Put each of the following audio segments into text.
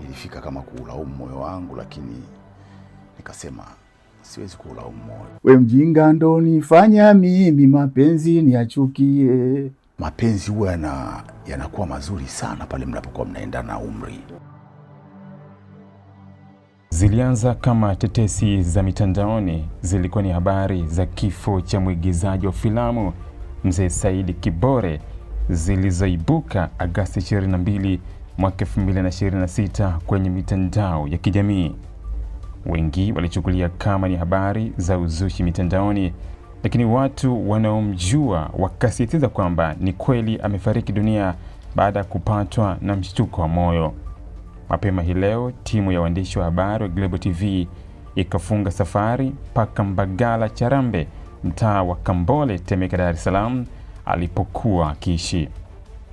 Nilifika kama kuulaumu moyo wangu, lakini nikasema siwezi kuulaumu moyo. We mjinga ndo nifanya mimi mapenzi niachukie. Mapenzi huwa yanakuwa mazuri sana pale mnapokuwa mnaenda na umri. Zilianza kama tetesi za mitandaoni. Zilikuwa ni habari za kifo cha mwigizaji wa filamu Mzee Said Kibore zilizoibuka Agosti 22 mwaka 2026 kwenye mitandao ya kijamii. Wengi walichukulia kama ni habari za uzushi mitandaoni, lakini watu wanaomjua wakasisitiza kwamba ni kweli amefariki dunia baada ya kupatwa na mshtuko wa moyo. Mapema hii leo, timu ya waandishi wa habari wa Global TV ikafunga safari mpaka Mbagala Charambe, mtaa wa Kambole, Temeke, Dar es Salaam alipokuwa akiishi.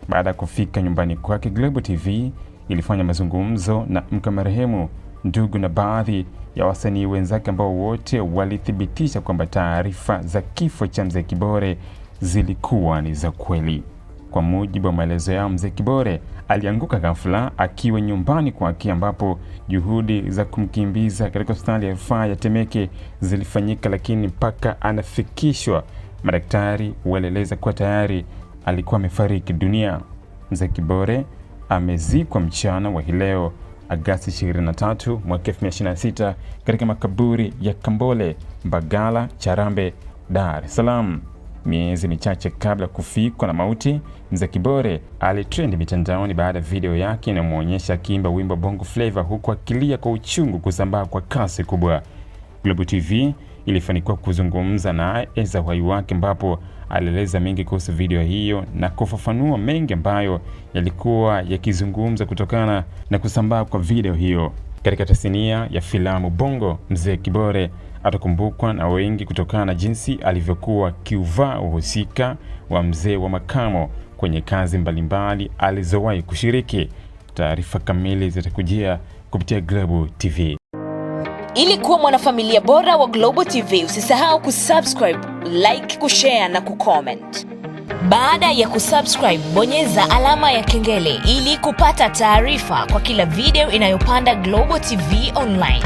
Baada ya kufika nyumbani kwake, Global TV ilifanya mazungumzo na mke marehemu, ndugu na baadhi ya wasanii wenzake ambao wote walithibitisha kwamba taarifa za kifo cha Mzee Kibore zilikuwa ni za kweli. Kwa mujibu wa maelezo yao, Mzee Kibore alianguka ghafla akiwa nyumbani kwake, ambapo juhudi za kumkimbiza katika hospitali ya rufaa ya Temeke zilifanyika, lakini mpaka anafikishwa madaktari walieleza kuwa tayari alikuwa amefariki dunia. Mzee Kibore amezikwa mchana wa leo Agosti 23 mwaka 2026 katika makaburi ya Kambole, Mbagala Charambe, Dar es Salaam. Miezi michache kabla kufikwa na mauti, Mzee Kibore alitrend mitandaoni baada ya video yake inamuonyesha akiimba wimbo Bongo Flava huku akilia kwa uchungu kusambaa kwa kasi kubwa. Global TV ilifanikiwa kuzungumza naye za uhai wake, ambapo alieleza mengi kuhusu video hiyo na kufafanua mengi ambayo yalikuwa yakizungumza kutokana na kusambaa kwa video hiyo. Katika tasnia ya filamu Bongo, Mzee Kibore atakumbukwa na wengi kutokana na jinsi alivyokuwa kiuvaa uhusika wa mzee wa makamo kwenye kazi mbalimbali alizowahi kushiriki. Taarifa kamili zitakujia kupitia Global TV. Ili kuwa mwanafamilia bora wa Global TV, usisahau kusubscribe, like, kushare na kucomment. Baada ya kusubscribe, bonyeza alama ya kengele ili kupata taarifa kwa kila video inayopanda Global TV Online.